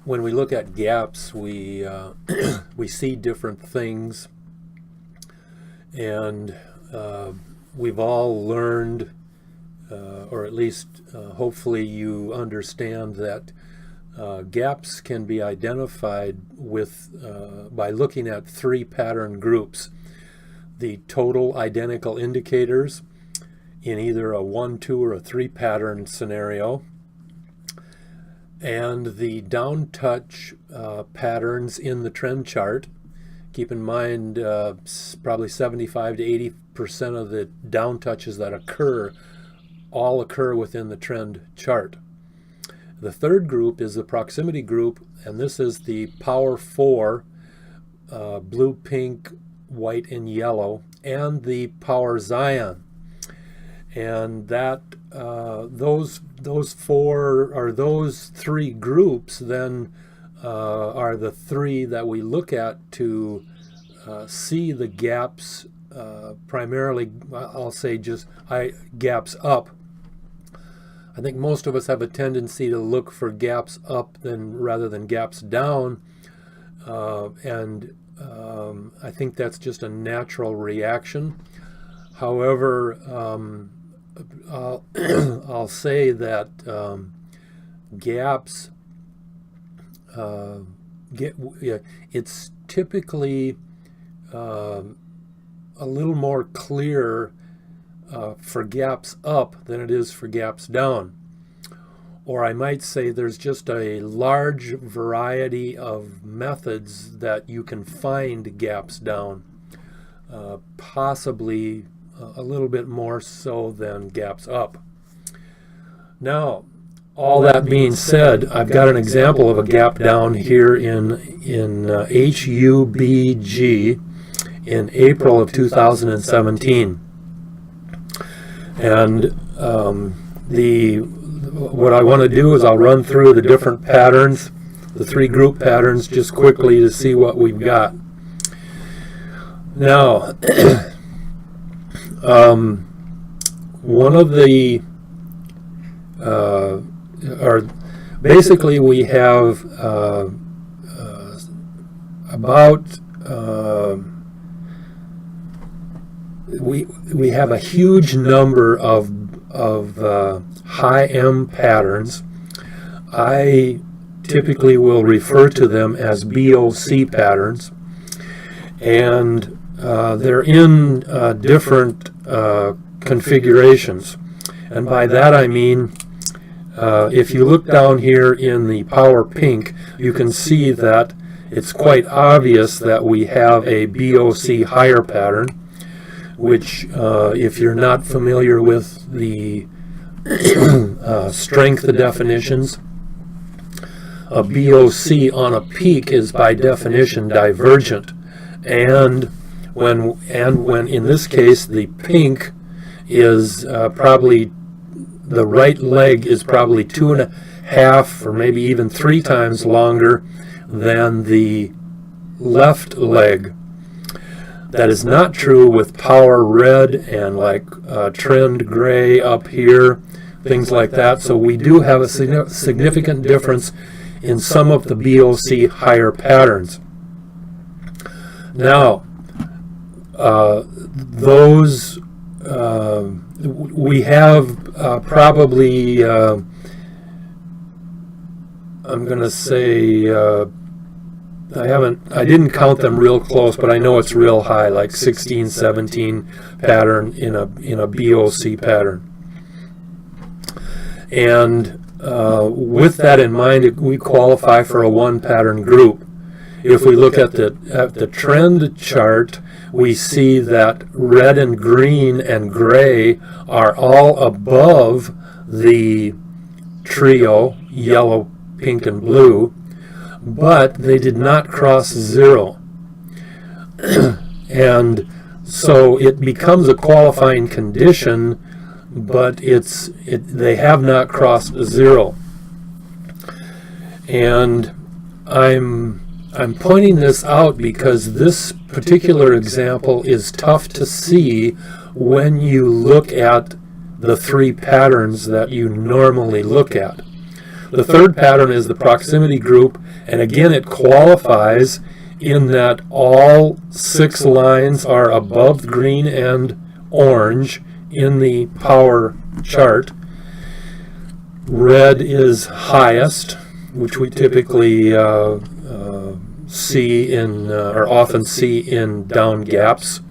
when we look at gaps, we we see different things, and we've all learned, or at least hopefully you understand that gaps can be identified with by looking at three pattern groups: the total identical indicators in either a 1, 2, or a 3 pattern scenario, and the down touch patterns in the trend chart. Keep in mind probably 75 to 80% of the down touches that all occur within the trend chart. The third group is the proximity group, and this is the Power 4, blue, pink, white, and yellow, and the Power Zion. And that those three groups then are the three that we look at to see the gaps, primarily, I'll say just gaps up. I think most of us have a tendency to look for gaps up rather than gaps down, and I think that's just a natural reaction. However, I'll say that gaps, it's typically a little more clear for gaps up than it is for gaps down. Or I might say there's just a large variety of methods that you can find gaps down, possibly a little bit more so than gaps up. Now, all that being said, I've got an example of a gap down here in HUBG in April of 2017. And what I want to do is I'll run through the different patterns, the three group patterns, just quickly to see what we've got. Now, one of the basically we have about we have a huge number of high M patterns. I typically will refer to them as BOC patterns, and they're in different configurations. And by that I mean, if you look down here in the Power Pink, you can see that it's quite obvious that we have a BOC higher pattern, which if you're not familiar with the strength definitions, a BOC on a peak is by definition divergent, and when in this case the pink is probably, the right leg is probably 2.5 or maybe even 3 times longer than the left leg. That is not true with Power Red and like Trend Gray up here, things like that. So we do have a significant difference in some of the BOC higher patterns. Now, those we have probably, I'm going to say, I didn't count them real close, but I know it's real high, like 16, 17 pattern in a BOC pattern. And with that in mind, we qualify for a 1 pattern group. If we look at the trend chart, we see that red and green and gray are all above the trio, yellow, pink, and blue, but they did not cross 0. And so it becomes a qualifying condition, but they have not crossed 0. And I'm pointing this out because this particular example is tough to see when you look at the 3 patterns that you normally look at. The third pattern is the proximity group, and again it qualifies in that all 6 lines are above green and orange in the power chart. Red is highest, which we typically see in, or often see in down gaps.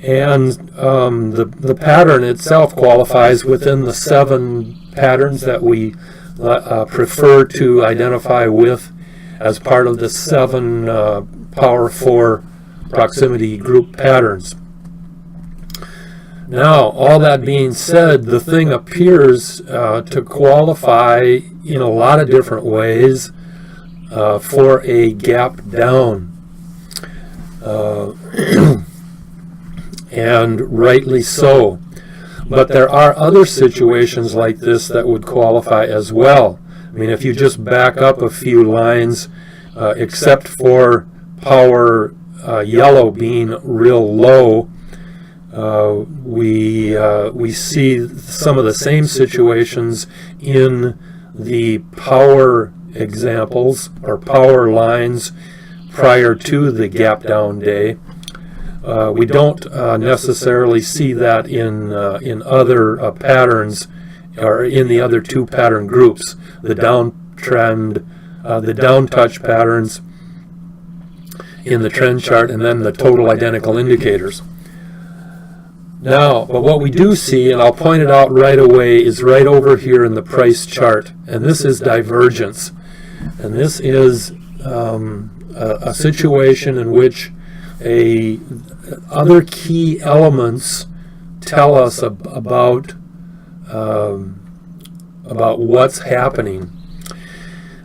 And the pattern itself qualifies within the 7 patterns that we prefer to identify with as part of the 7 Power 4 proximity group patterns. Now, all that being said, the thing appears to qualify in a lot of different ways for a gap down. And rightly so. But there are other situations like this that would qualify as well. I mean, if you just back up a few lines, except for power yellow being real low, we see some of the same situations in the power examples or power lines prior to the gap down day. We don't necessarily see that in other patterns, or in the other 2 pattern groups, the downtrend, the down touch patterns in the trend chart, and then the total identical indicators. Now, but what we do see, and I'll point it out right away, is right over here in the price chart, and this is divergence. And this is a situation in which other key elements tell us about what's happening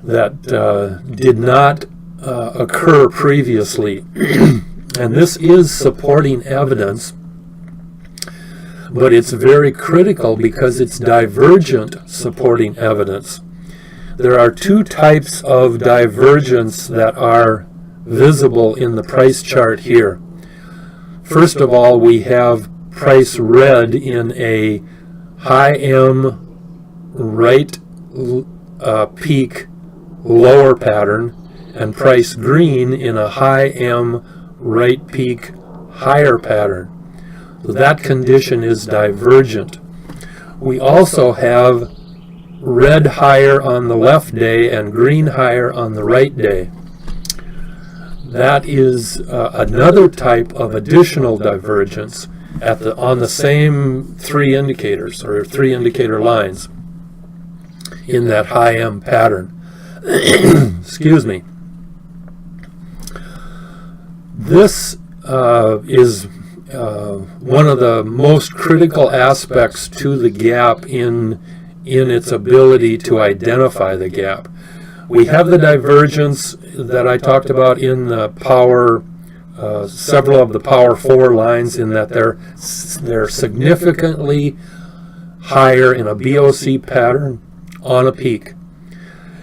that did not occur previously. And this is supporting evidence, but it's very critical because it's divergent supporting evidence. There are 2 types of divergence that are visible in the price chart here. First of all, we have price red in a high M right peak lower pattern, and price green in a high M right peak higher pattern. So that condition is divergent. We also have red higher on the left day and green higher on the right day. That is another type of additional divergence on the same 3 indicators, or 3 indicator lines in that high M pattern. Excuse me. This is one of the most critical aspects to the gap in its ability to identify the gap. We have the divergence that I talked about in the power, several of the power 4 lines, in that they're significantly higher in a BOC pattern on a peak.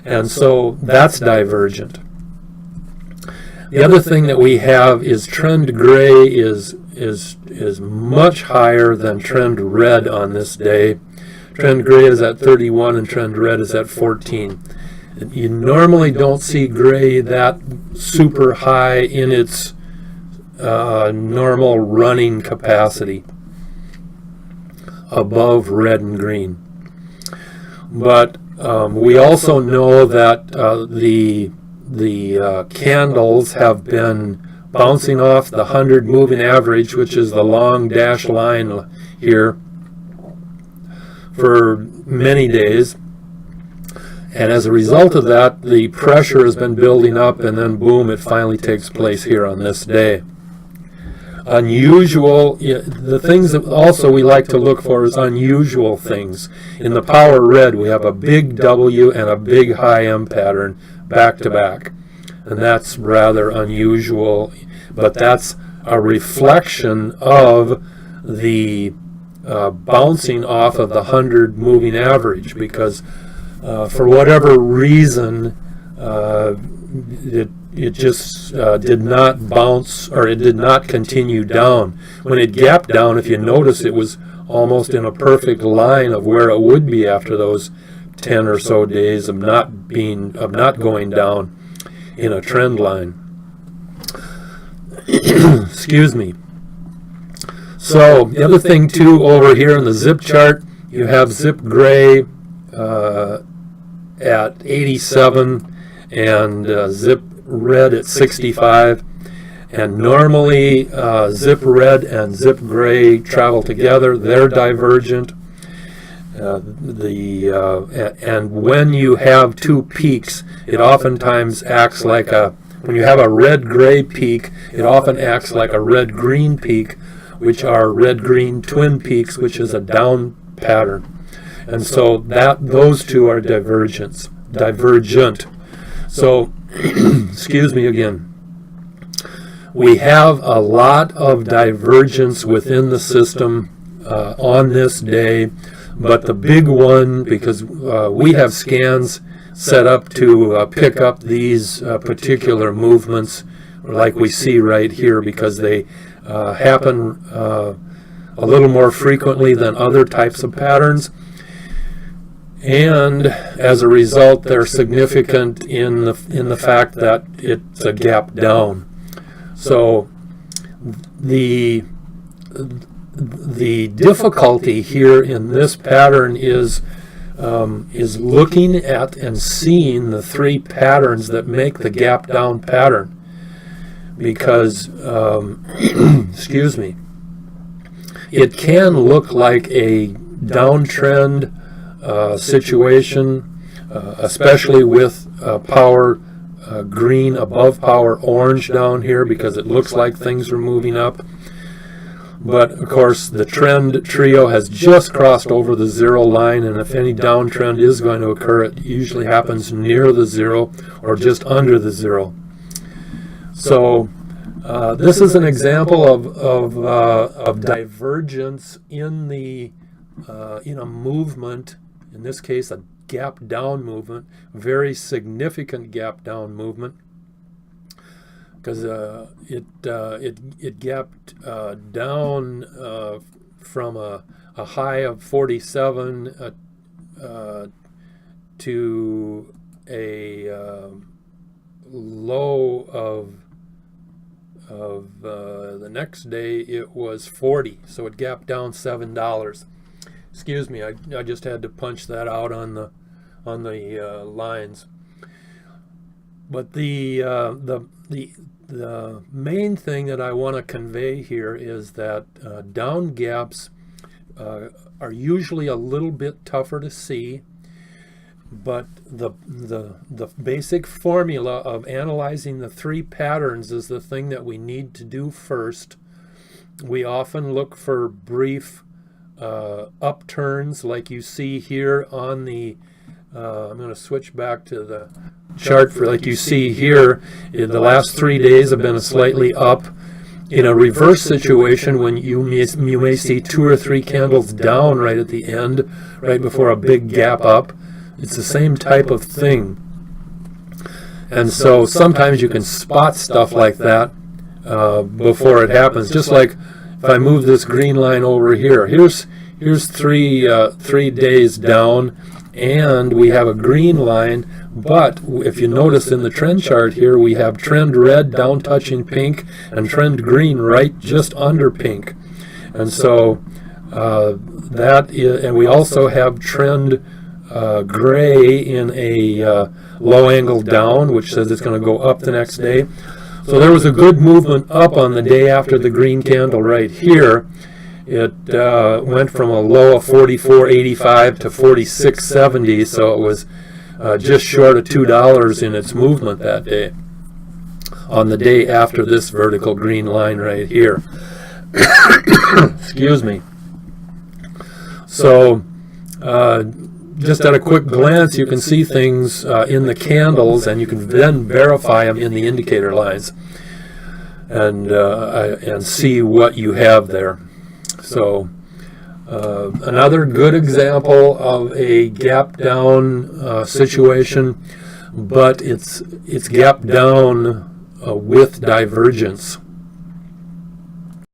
And so that's divergent. The other thing that we have is trend gray is much higher than trend red on this day. Trend gray is at 31 and trend red is at 14. You normally don't see gray that super high in its normal running capacity above red and green. But we also know that the candles have been bouncing off the 100 moving average, which is the long dash line here, for many days. And as a result of that, the pressure has been building up, and then boom, it finally takes place here on this day. Unusual, the things that also we like to look for is unusual things. In the power red, we have a big W and a big high M pattern back to back. And that's rather unusual, but that's a reflection of the bouncing off of the 100 moving average, because for whatever reason, it just did not bounce, or it did not continue down. When it gapped down, if you notice, it was almost in a perfect line of where it would be after those 10 or so days of not going down in a trend line. Excuse me. So the other thing too, over here in the zip chart, you have zip gray at 87 and zip red at 65. And normally zip red and zip gray travel together. They're divergent. And when you have two peaks, it oftentimes acts like when you have a red-gray peak, it often acts like a red-green peak, which are red-green twin peaks, which is a down pattern. And so those two are divergent. So, excuse me again. We have a lot of divergence within the system on this day, but the big one, because we have scans set up to pick up these particular movements, like we see right here, because they happen a little more frequently than other types of patterns. And as a result, they're significant in the fact that it's a gap down. So the difficulty here in this pattern is looking at and seeing the three patterns that make the gap down pattern, because excuse me, it can look like a downtrend situation, especially with power green above power orange down here, because it looks like things are moving up. But of course the trend trio has just crossed over the zero line, and if any downtrend is going to occur, it usually happens near the zero or just under the zero. So this is an example of divergence in a movement, in this case a gap down movement, very significant gap down movement, because it gapped down from a high of 47 to a low of the next day. It was 40, so it gapped down $7. Excuse me, I just had to punch that out on the lines. But the main thing that I want to convey here is that down gaps are usually a little bit tougher to see, but the basic formula of analyzing the three patterns is the thing that we need to do first. We often look for brief upturns, like you see here on the I'm going to switch back to the chart. For like you see here, the last 3 days have been slightly up. In a reverse situation, when you may see 2 or 3 candles down right at the end, right before a big gap up, it's the same type of thing. And so sometimes you can spot stuff like that before it happens. Just like if I move this green line over here, here's 3 days down, and we have a green line, but if you notice in the trend chart here, we have trend red down touching pink and trend green right just under pink. And so and we also have trend gray in a low angle down, which says it's going to go up the next day. So there was a good movement up on the day after the green candle right here. It went from a low of 44.85 to 46.70, so it was just short of $2 in its movement that day, on the day after this vertical green line right here. Excuse me. So just at a quick glance, you can see things in the candles, and you can then verify them in the indicator lines and see what you have there. So another good example of a gap down situation, but it's gap down with divergence.